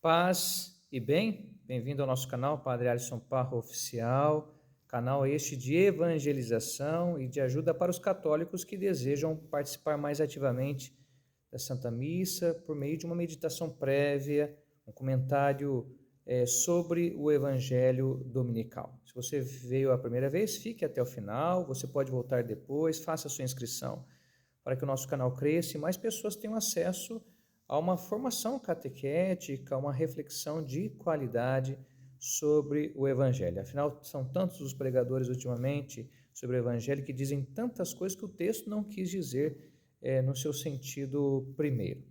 Paz e bem, bem-vindo ao nosso canal Padre Alisson Parra Oficial, canal este de evangelização e de ajuda para os católicos que desejam participar mais ativamente da Santa Missa por meio de uma meditação prévia, um comentário sobre o Evangelho Dominical. Se você veio a primeira vez, fique até o final, você pode voltar depois, faça a sua inscrição para que o nosso canal cresça e mais pessoas tenham acesso a uma formação catequética, uma reflexão de qualidade sobre o Evangelho. Afinal, são tantos os pregadores ultimamente sobre o Evangelho que dizem tantas coisas que o texto não quis dizer no seu sentido primeiro.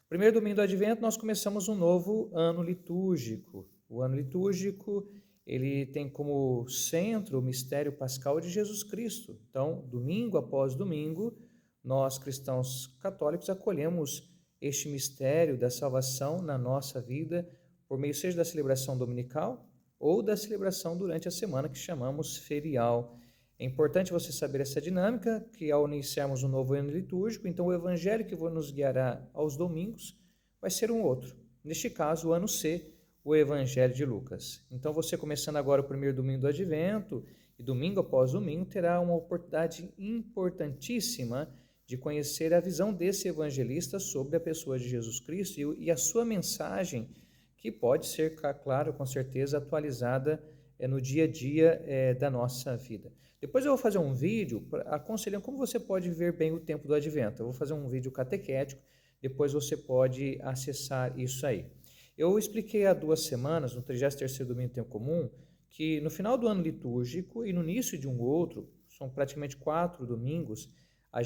Primeiro domingo do Advento, nós começamos um novo ano litúrgico. O ano litúrgico, ele tem como centro o mistério pascal de Jesus Cristo. Então, domingo após domingo, nós cristãos católicos acolhemos este mistério da salvação na nossa vida, por meio seja da celebração dominical ou da celebração durante a semana que chamamos ferial. É importante você saber essa dinâmica, que ao iniciarmos um novo ano litúrgico, então o evangelho que nos guiará aos domingos vai ser um outro. Neste caso, o ano C, o evangelho de Lucas. Então você começando agora o primeiro domingo do Advento, e domingo após domingo terá uma oportunidade importantíssima de conhecer a visão desse evangelista sobre a pessoa de Jesus Cristo e a sua mensagem, que pode ser, claro, com certeza, atualizada no dia a dia da nossa vida. Depois eu vou fazer um vídeo aconselhando como você pode viver bem o tempo do Advento. Eu vou fazer um vídeo catequético, depois você pode acessar isso aí. Eu expliquei há 2 semanas, no 33º domingo do tempo comum, que no final do ano litúrgico e no início de um outro, são praticamente 4 domingos, a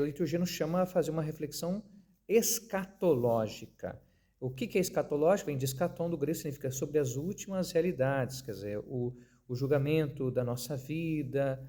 liturgia nos chama a fazer uma reflexão escatológica. O que é escatológico? Vem de escatom do grego, significa sobre as últimas realidades, quer dizer, o julgamento da nossa vida,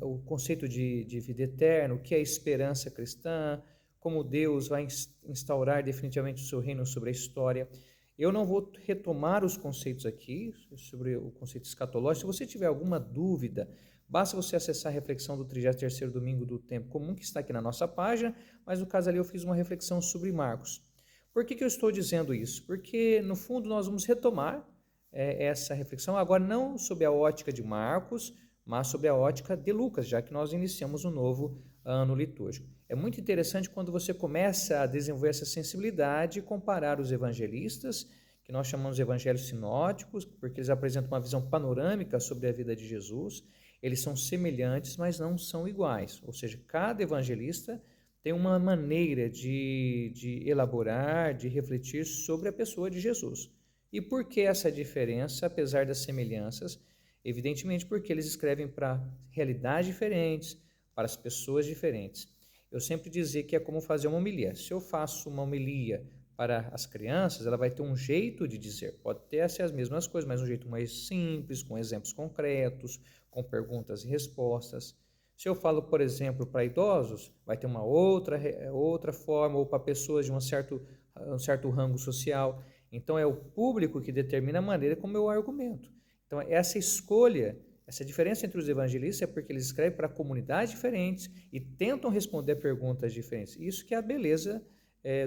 o conceito de vida eterna, o que é a esperança cristã, como Deus vai instaurar definitivamente o seu reino sobre a história. Eu não vou retomar os conceitos aqui, sobre o conceito escatológico. Se você tiver alguma dúvida, basta você acessar a reflexão do 33º domingo do tempo comum, que está aqui na nossa página, mas no caso ali eu fiz uma reflexão sobre Marcos. Por que eu estou dizendo isso? Porque, no fundo, nós vamos retomar essa reflexão, agora não sobre a ótica de Marcos, mas sobre a ótica de Lucas, já que nós iniciamos um novo ano litúrgico. É muito interessante quando você começa a desenvolver essa sensibilidade e comparar os evangelistas, que nós chamamos de evangelhos sinóticos, porque eles apresentam uma visão panorâmica sobre a vida de Jesus. Eles são semelhantes, mas não são iguais. Ou seja, cada evangelista tem uma maneira de elaborar, de refletir sobre a pessoa de Jesus. E por que essa diferença, apesar das semelhanças? Evidentemente porque eles escrevem para realidades diferentes, para as pessoas diferentes. Eu sempre dizia que é como fazer uma homilia. Se eu faço uma homilia para as crianças, ela vai ter um jeito de dizer. Pode ter as mesmas coisas, mas um jeito mais simples, com exemplos concretos, com perguntas e respostas. Se eu falo, por exemplo, para idosos, vai ter uma outra forma, ou para pessoas de um certo rango social. Então, é o público que determina a maneira como eu argumento. Então, essa escolha, essa diferença entre os evangelistas é porque eles escrevem para comunidades diferentes e tentam responder a perguntas diferentes. Isso que é a beleza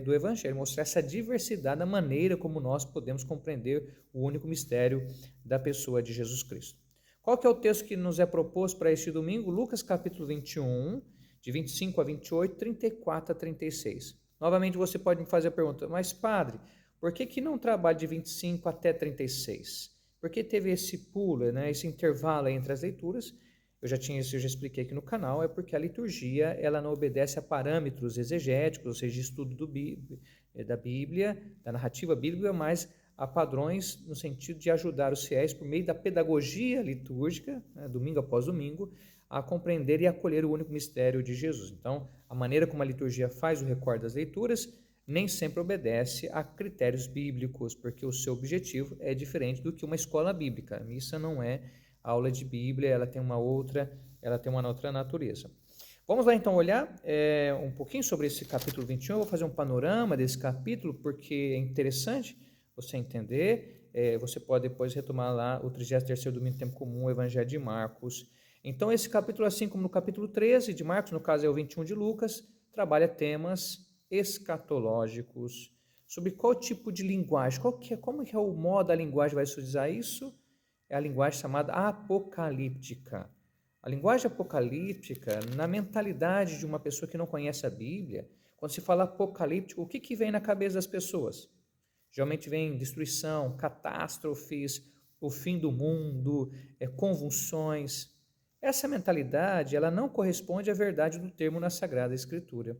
do Evangelho, mostrar essa diversidade na maneira como nós podemos compreender o único mistério da pessoa de Jesus Cristo. Qual que é o texto que nos é proposto para este domingo? Lucas capítulo 21, de 25 a 28, 34 a 36. Novamente você pode me fazer a pergunta, mas padre, por que não trabalha de 25 até 36? Por que teve esse pulo, esse intervalo entre as leituras? Eu já expliquei aqui no canal, é porque a liturgia ela não obedece a parâmetros exegéticos, ou seja, de estudo da Bíblia, da narrativa bíblica, mas a padrões no sentido de ajudar os fiéis, por meio da pedagogia litúrgica, domingo após domingo, a compreender e acolher o único mistério de Jesus. Então, a maneira como a liturgia faz o recorte das leituras nem sempre obedece a critérios bíblicos, porque o seu objetivo é diferente do que uma escola bíblica. A missa não é aula de Bíblia, ela tem uma outra natureza. Vamos lá então olhar um pouquinho sobre esse capítulo 21, eu vou fazer um panorama desse capítulo, porque é interessante você entender, você pode depois retomar lá o 33º domingo do tempo comum, o Evangelho de Marcos. Então esse capítulo, assim como no capítulo 13 de Marcos, no caso é o 21 de Lucas, trabalha temas escatológicos sobre qual tipo de linguagem, como que é o modo da linguagem vai se usar isso? É a linguagem chamada apocalíptica. A linguagem apocalíptica, na mentalidade de uma pessoa que não conhece a Bíblia, quando se fala apocalíptico, o que vem na cabeça das pessoas? Geralmente vem destruição, catástrofes, o fim do mundo, convulsões. Essa mentalidade, ela não corresponde à verdade do termo na Sagrada Escritura.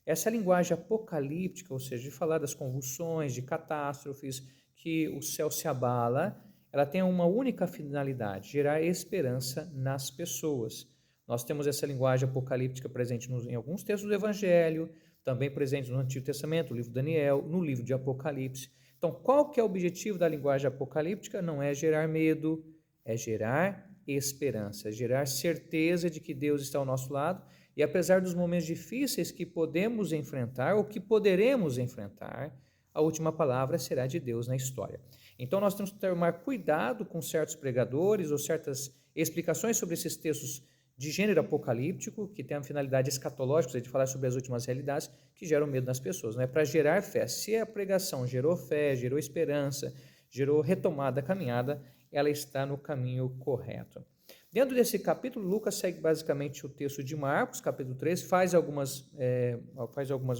Essa linguagem apocalíptica, ou seja, de falar das convulsões, de catástrofes, que o céu se abala, ela tem uma única finalidade: gerar esperança nas pessoas. Nós temos essa linguagem apocalíptica presente em alguns textos do Evangelho, também presente no Antigo Testamento, no livro de Daniel, no livro de Apocalipse. Então, qual que é o objetivo da linguagem apocalíptica? Não é gerar medo, é gerar esperança, é gerar certeza de que Deus está ao nosso lado e apesar dos momentos difíceis que podemos enfrentar ou que poderemos enfrentar, a última palavra será de Deus na história. Então nós temos que tomar cuidado com certos pregadores ou certas explicações sobre esses textos de gênero apocalíptico, que tem a finalidade escatológica, de falar sobre as últimas realidades, que geram medo nas pessoas, não é para gerar fé. Se a pregação gerou fé, gerou esperança, gerou retomada da caminhada, ela está no caminho correto. Dentro desse capítulo, Lucas segue basicamente o texto de Marcos, capítulo 3, faz algumas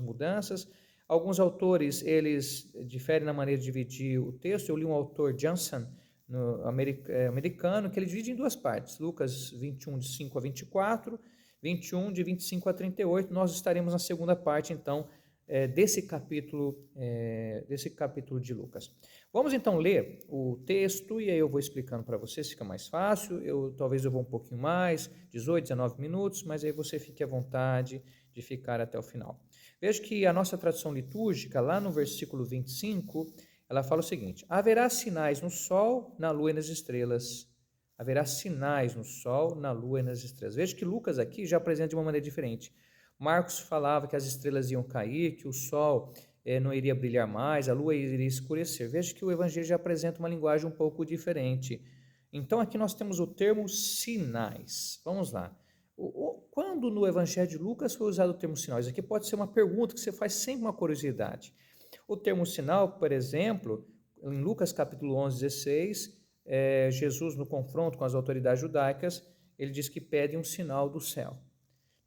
mudanças. Alguns autores, eles diferem na maneira de dividir o texto. Eu li um autor, Johnson, americano, que ele divide em duas partes. Lucas 21, de 5 a 24, 21, de 25 a 38. Nós estaremos na segunda parte, então, desse capítulo de Lucas. Vamos então ler o texto e aí eu vou explicando para vocês, fica mais fácil. Talvez eu vou um pouquinho mais, 18, 19 minutos, mas aí você fique à vontade de ficar até o final. Veja que a nossa tradução litúrgica, lá no versículo 25, ela fala o seguinte: haverá sinais no sol, na lua e nas estrelas. Haverá sinais no sol, na lua e nas estrelas. Veja que Lucas aqui já apresenta de uma maneira diferente. Marcos falava que as estrelas iam cair, que o sol não iria brilhar mais, a lua iria escurecer. Veja que o Evangelho já apresenta uma linguagem um pouco diferente. Então aqui nós temos o termo sinais. Vamos lá. Quando no Evangelho de Lucas foi usado o termo sinal? Isso aqui pode ser uma pergunta que você faz sem uma curiosidade. O termo sinal, por exemplo, em Lucas capítulo 11, 16, Jesus no confronto com as autoridades judaicas, ele diz que pede um sinal do céu.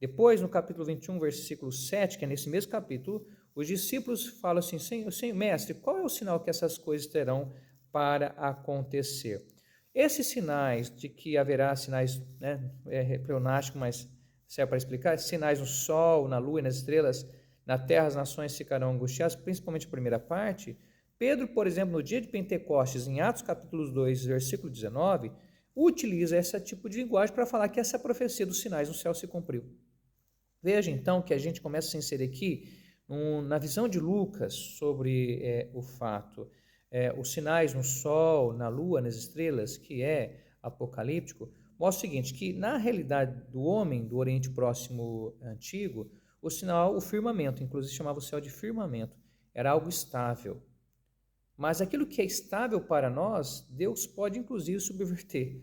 Depois, no capítulo 21, versículo 7, que é nesse mesmo capítulo, os discípulos falam assim: Mestre, qual é o sinal que essas coisas terão para acontecer? Esses sinais de que haverá sinais, pleonástico, mas serve para explicar, sinais no sol, na lua e nas estrelas, na terra as nações ficarão angustiadas, principalmente a primeira parte. Pedro, por exemplo, no dia de Pentecostes, em Atos capítulo 2, versículo 19, utiliza esse tipo de linguagem para falar que essa profecia dos sinais no céu se cumpriu. Veja então que a gente começa a se inserir aqui na visão de Lucas sobre o fato, os sinais no sol, na lua, nas estrelas, que é apocalíptico, mostra o seguinte, que na realidade do homem do Oriente Próximo Antigo, o sinal, o firmamento, inclusive chamava o céu de firmamento, era algo estável. Mas aquilo que é estável para nós, Deus pode inclusive subverter.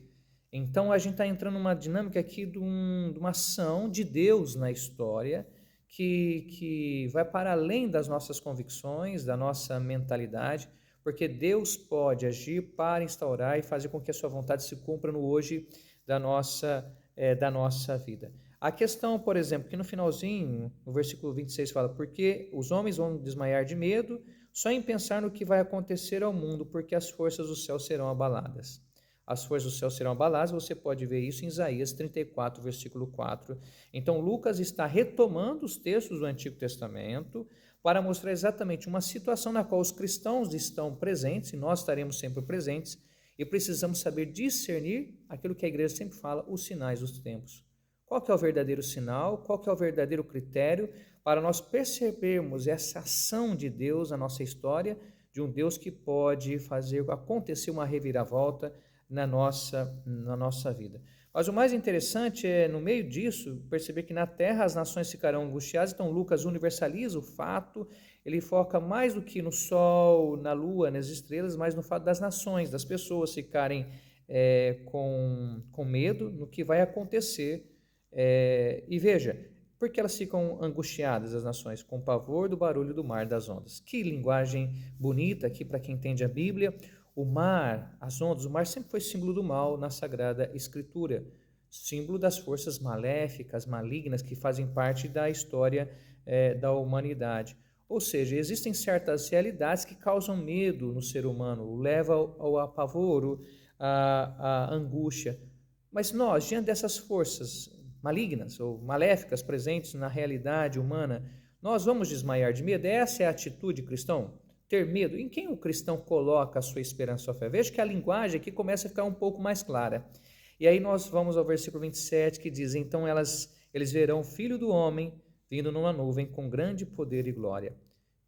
Então a gente está entrando numa dinâmica aqui de uma ação de Deus na história que vai para além das nossas convicções, da nossa mentalidade, porque Deus pode agir para instaurar e fazer com que a sua vontade se cumpra no hoje da nossa vida. A questão, por exemplo, que no finalzinho, no versículo 26 fala: porque os homens vão desmaiar de medo só em pensar no que vai acontecer ao mundo, porque as forças do céu serão abaladas. As forças do céu serão abaladas, você pode ver isso em Isaías 34, versículo 4. Então, Lucas está retomando os textos do Antigo Testamento para mostrar exatamente uma situação na qual os cristãos estão presentes, e nós estaremos sempre presentes, e precisamos saber discernir aquilo que a igreja sempre fala, os sinais dos tempos. Qual que é o verdadeiro sinal? Qual que é o verdadeiro critério para nós percebermos essa ação de Deus na nossa história, de um Deus que pode fazer acontecer uma reviravolta na nossa vida. Mas o mais interessante é, no meio disso, perceber que na terra as nações ficarão angustiadas. Então Lucas universaliza o fato, ele foca mais do que no sol, na lua, nas estrelas, mas no fato das nações, das pessoas ficarem com medo no que vai acontecer. E veja, Por que elas ficam angustiadas, as nações? Com pavor do barulho do mar das ondas. Que linguagem bonita aqui para quem entende a Bíblia. O mar, as ondas, o mar sempre foi símbolo do mal na Sagrada Escritura. Símbolo das forças maléficas, malignas, que fazem parte da história da humanidade. Ou seja, existem certas realidades que causam medo no ser humano, o leva ao apavoro, à angústia. Mas nós, diante dessas forças malignas ou maléficas presentes na realidade humana, nós vamos desmaiar de medo? Essa é a atitude cristã? Ter medo? Em quem o cristão coloca a sua esperança, a sua fé? Veja que a linguagem aqui começa a ficar um pouco mais clara. E aí nós vamos ao versículo 27, que diz: então eles verão o Filho do Homem vindo numa nuvem com grande poder e glória.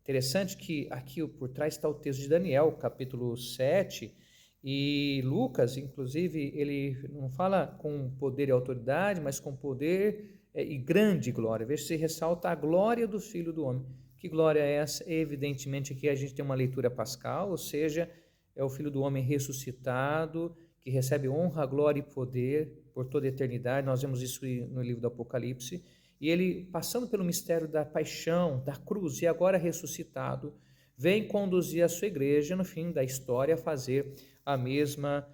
Interessante que aqui por trás está o texto de Daniel, capítulo 7, e Lucas, inclusive, ele não fala com poder e autoridade, mas com poder e grande glória. Veja se ressalta a glória do Filho do Homem. Que glória é essa? Evidentemente aqui a gente tem uma leitura pascal, ou seja, é o Filho do Homem ressuscitado, que recebe honra, glória e poder por toda a eternidade. Nós vemos isso no livro do Apocalipse. E ele, passando pelo mistério da paixão, da cruz, e agora ressuscitado, vem conduzir a sua igreja, no fim da história, a fazer a mesma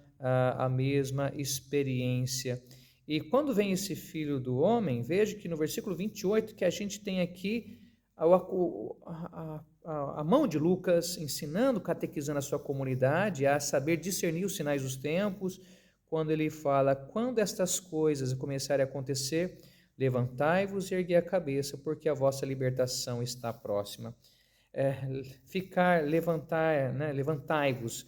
experiência. E quando vem esse Filho do Homem, veja que no versículo 28, que a gente tem aqui a mão de Lucas ensinando, catequizando a sua comunidade a saber discernir os sinais dos tempos, quando ele fala: quando estas coisas começarem a acontecer, levantai-vos e erguei a cabeça, porque a vossa libertação está próxima. Levantai-vos,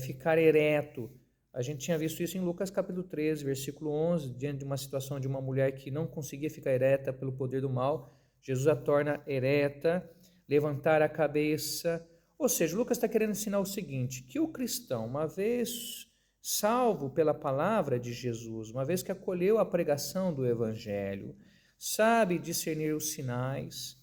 ficar ereto. A gente tinha visto isso em Lucas capítulo 13, versículo 11, diante de uma situação de uma mulher que não conseguia ficar ereta pelo poder do mal. Jesus a torna ereta, levantar a cabeça. Ou seja, Lucas está querendo ensinar o seguinte, que o cristão, uma vez salvo pela palavra de Jesus, uma vez que acolheu a pregação do Evangelho, sabe discernir os sinais,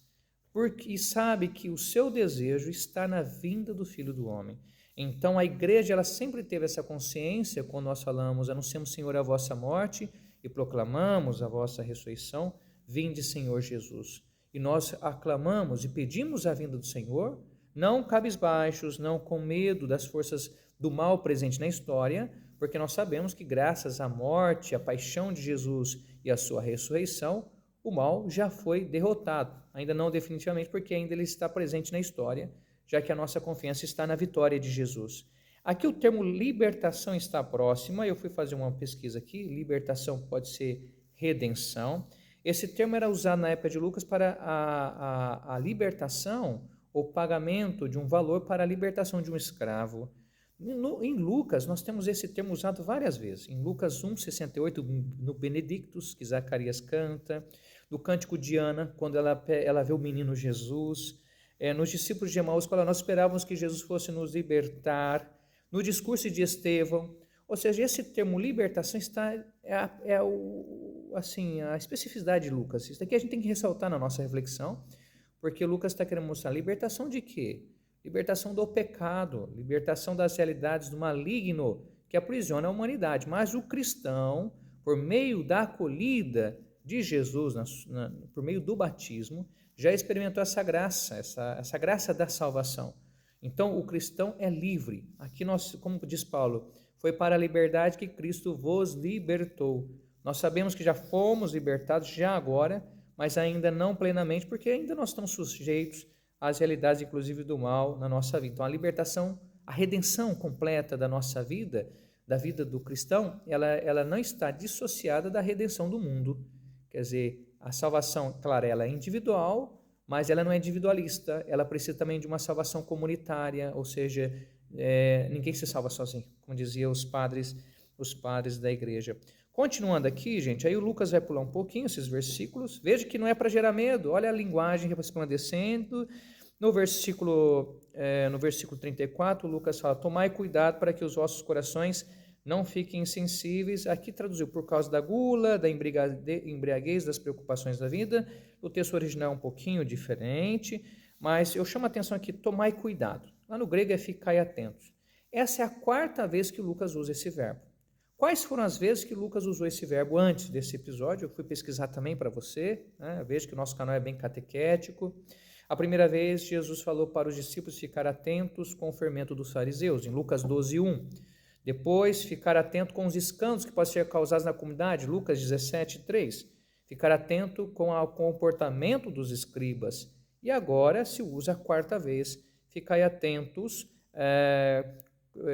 e sabe que o seu desejo está na vinda do Filho do Homem. Então a igreja ela sempre teve essa consciência quando nós falamos: anunciamos, Senhor, a vossa morte e proclamamos a vossa ressurreição, vinde, Senhor Jesus. E nós aclamamos e pedimos a vinda do Senhor, não cabisbaixos, não com medo das forças do mal presente na história, porque nós sabemos que graças à morte, à paixão de Jesus e à sua ressurreição, o mal já foi derrotado, ainda não definitivamente, porque ainda ele está presente na história, já que a nossa confiança está na vitória de Jesus. Aqui o termo libertação está próxima, eu fui fazer uma pesquisa aqui, libertação pode ser redenção. Esse termo era usado na época de Lucas para a libertação ou pagamento de um valor para a libertação de um escravo. Em Lucas, nós temos esse termo usado várias vezes. Em Lucas 1,68, no Benedictus, que Zacarias canta, no Cântico de Ana, quando ela vê o menino Jesus, nos discípulos de Emaús, quando nós esperávamos que Jesus fosse nos libertar, no discurso de Estevão. Ou seja, esse termo libertação a especificidade de Lucas. Isso daqui a gente tem que ressaltar na nossa reflexão, porque Lucas está querendo mostrar libertação de quê? Libertação do pecado, libertação das realidades do maligno que aprisiona a humanidade. Mas o cristão, por meio da acolhida de Jesus, por meio do batismo, já experimentou essa graça da salvação. Então o cristão é livre. Aqui nós, como diz Paulo, foi para a liberdade que Cristo vos libertou. Nós sabemos que já fomos libertados já agora, mas ainda não plenamente, porque ainda nós estamos sujeitos às realidades, inclusive, do mal na nossa vida. Então, a libertação, a redenção completa da nossa vida, da vida do cristão, ela não está dissociada da redenção do mundo. Quer dizer, a salvação, claro, ela é individual, mas ela não é individualista, ela precisa também de uma salvação comunitária, ou seja, ninguém se salva sozinho, como diziam os padres da igreja. Continuando aqui, gente, aí o Lucas vai pular um pouquinho esses versículos. Veja que não é para gerar medo. Olha a linguagem resplandecendo. No versículo 34, Lucas fala: tomai cuidado para que os vossos corações não fiquem insensíveis. Aqui traduziu: por causa da gula, da embriaguez, das preocupações da vida. O texto original é um pouquinho diferente, mas eu chamo a atenção aqui: tomai cuidado. Lá no grego é ficai atentos. Essa é a quarta vez que Lucas usa esse verbo. Quais foram as vezes que Lucas usou esse verbo antes desse episódio? Eu fui pesquisar também para você, né? Veja que o nosso canal é bem catequético. A primeira vez, Jesus falou para os discípulos ficar atentos com o fermento dos fariseus, em Lucas 12:1. Depois, ficar atento com os escândalos que podem ser causados na comunidade, Lucas 17:3. Ficar atento com o comportamento dos escribas. E agora se usa a quarta vez, ficai atentos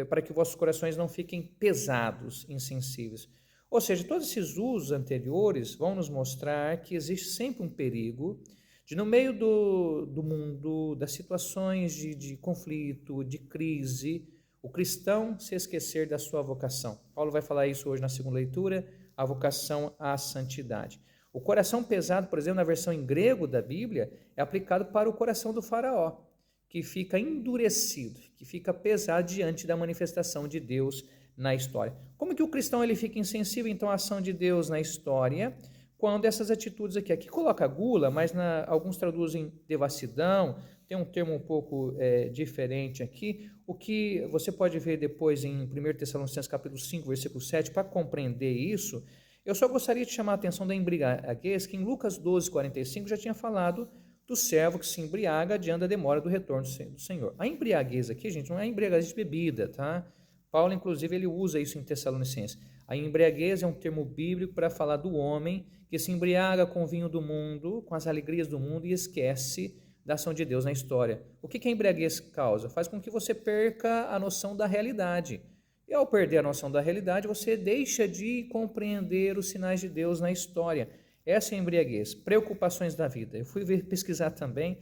para que vossos corações não fiquem pesados, insensíveis. Ou seja, todos esses usos anteriores vão nos mostrar que existe sempre um perigo de, no meio do mundo, das situações de conflito, de crise, o cristão se esquecer da sua vocação. Paulo vai falar isso hoje na segunda leitura, a vocação à santidade. O coração pesado, por exemplo, na versão em grego da Bíblia, é aplicado para o coração do faraó, que fica endurecido, que fica pesado diante da manifestação de Deus na história. Como que o cristão ele fica insensível, então, à ação de Deus na história, quando essas atitudes aqui coloca gula, mas alguns traduzem devassidão, tem um termo um pouco diferente aqui, o que você pode ver depois em 1 Tessalonicenses capítulo 5, versículo 7, para compreender isso. Eu só gostaria de chamar a atenção da embriaguez, que em Lucas 12:45 já tinha falado do servo que se embriaga diante da demora do retorno do Senhor. A embriaguez aqui, gente, não é embriaguez de bebida, tá? Paulo, inclusive, ele usa isso em Tessalonicenses. A embriaguez é um termo bíblico para falar do homem que se embriaga com o vinho do mundo, com as alegrias do mundo e esquece da ação de Deus na história. O que a embriaguez causa? Faz com que você perca a noção da realidade. E ao perder a noção da realidade, você deixa de compreender os sinais de Deus na história. Essa é a embriaguez. Preocupações da vida. Eu fui pesquisar também,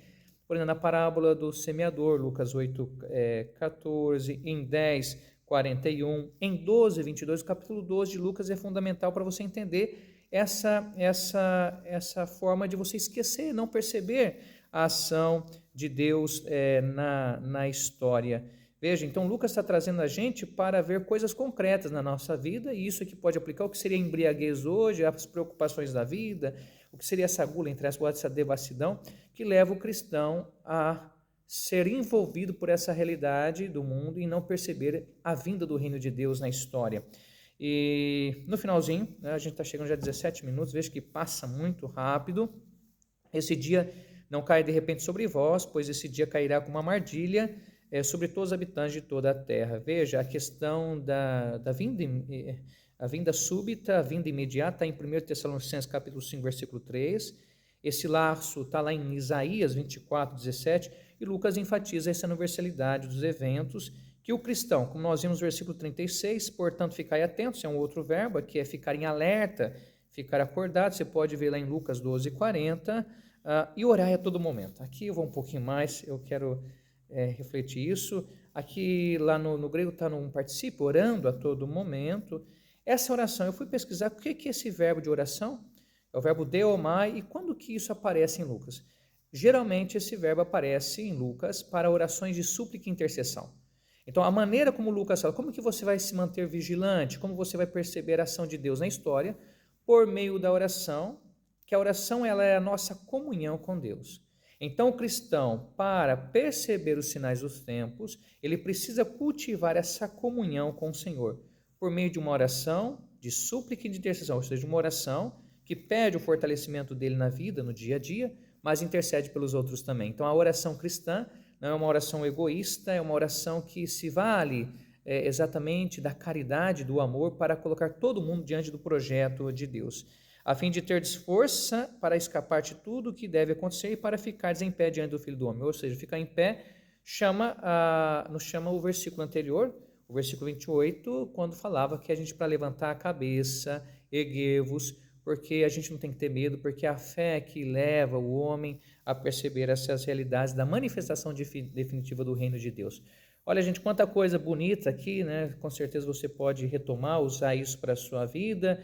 por exemplo, na parábola do semeador, Lucas 8:14, em 10:41, em 12:22, o capítulo 12 de Lucas é fundamental para você entender essa forma de você esquecer, não perceber a ação de Deus na história. Veja, então Lucas está trazendo a gente para ver coisas concretas na nossa vida, e isso aqui pode aplicar o que seria embriaguez hoje, as preocupações da vida, o que seria essa gula, entre as essa devassidão, que leva o cristão a ser envolvido por essa realidade do mundo e não perceber a vinda do reino de Deus na história. E no finalzinho, né, a gente está chegando já a 17 minutos, veja que passa muito rápido. Esse dia não cai de repente sobre vós, pois esse dia cairá como uma armadilha sobre todos os habitantes de toda a terra. Veja, a questão da vinda súbita, a vinda imediata, está em 1 Tessalonicenses capítulo 5, versículo 3. Esse laço está lá em Isaías 24:17, e Lucas enfatiza essa universalidade dos eventos, que o cristão, como nós vimos no versículo 36, portanto, ficai atentos, é um outro verbo, que é ficar em alerta, ficar acordado, você pode ver lá em Lucas 12:40, e orar a todo momento. Aqui eu vou um pouquinho mais, eu quero refletir isso. Aqui, lá no grego, está num particípio, orando a todo momento. Essa oração, eu fui pesquisar o que é esse verbo de oração, é o verbo deomai, e quando que isso aparece em Lucas? Geralmente esse verbo aparece em Lucas para orações de súplica e intercessão. Então, a maneira como Lucas fala, como que você vai se manter vigilante, como você vai perceber a ação de Deus na história, por meio da oração, que a oração ela é a nossa comunhão com Deus. Então, o cristão, para perceber os sinais dos tempos, ele precisa cultivar essa comunhão com o Senhor, por meio de uma oração de súplica e de intercessão, ou seja, uma oração que pede o fortalecimento dele na vida, no dia a dia, mas intercede pelos outros também. Então, a oração cristã não é uma oração egoísta, é uma oração que se vale exatamente da caridade, do amor, para colocar todo mundo diante do projeto de Deus, a fim de ter força para escapar de tudo o que deve acontecer e para ficar em pé diante do Filho do Homem. Ou seja, ficar em pé nos chama o versículo anterior, o versículo 28, quando falava que a gente, para levantar a cabeça, erguer-vos, porque a gente não tem que ter medo, porque a fé que leva o homem a perceber essas realidades da manifestação definitiva do reino de Deus. Olha, gente, quanta coisa bonita aqui, né? Com certeza você pode retomar, usar isso para a sua vida.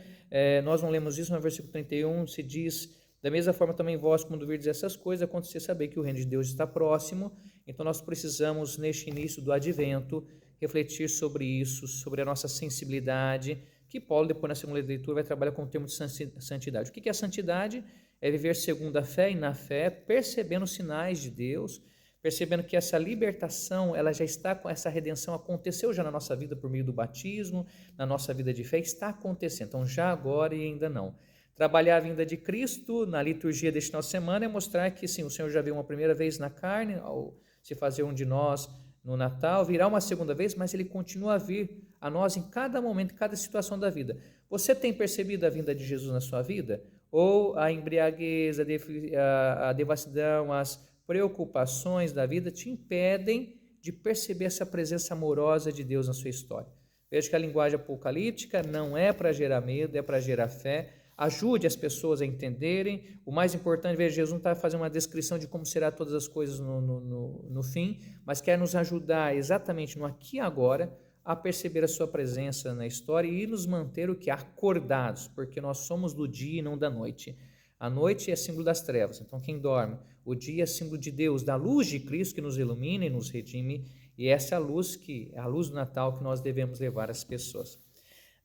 Nós não lemos isso, no versículo 31 se diz, da mesma forma também vós, quando virdes essas coisas, acontecer saber que o reino de Deus está próximo. Então nós precisamos, neste início do advento, refletir sobre isso, sobre a nossa sensibilidade, que Paulo, depois na segunda leitura, vai trabalhar com o termo de santidade. O que é a santidade? É viver segundo a fé e na fé, percebendo os sinais de Deus, percebendo que essa libertação, ela já está com essa redenção, aconteceu já na nossa vida por meio do batismo, na nossa vida de fé, está acontecendo, então já agora e ainda não. Trabalhar a vinda de Cristo na liturgia deste final de semana é mostrar que sim, o Senhor já veio uma primeira vez na carne, ao se fazer um de nós no Natal, virá uma segunda vez, mas ele continua a vir a nós em cada momento, em cada situação da vida. Você tem percebido a vinda de Jesus na sua vida? Ou a embriaguez, a devassidão, as preocupações da vida te impedem de perceber essa presença amorosa de Deus na sua história? Veja que a linguagem apocalíptica não é para gerar medo, é para gerar fé. Ajude as pessoas a entenderem. O mais importante, veja, Jesus não está fazendo uma descrição de como será todas as coisas no fim, mas quer nos ajudar exatamente no aqui e agora a perceber a sua presença na história e nos manter o que? Acordados, porque nós somos do dia e não da noite. A noite é símbolo das trevas, então quem dorme? O dia é símbolo de Deus, da luz de Cristo que nos ilumina e nos redime, e essa é a luz que é a luz do Natal que nós devemos levar às pessoas.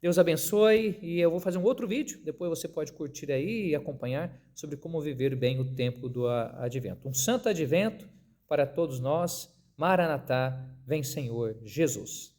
Deus abençoe, e eu vou fazer um outro vídeo, depois você pode curtir aí e acompanhar sobre como viver bem o tempo do Advento. Um santo Advento para todos nós. Maranatá, vem Senhor Jesus.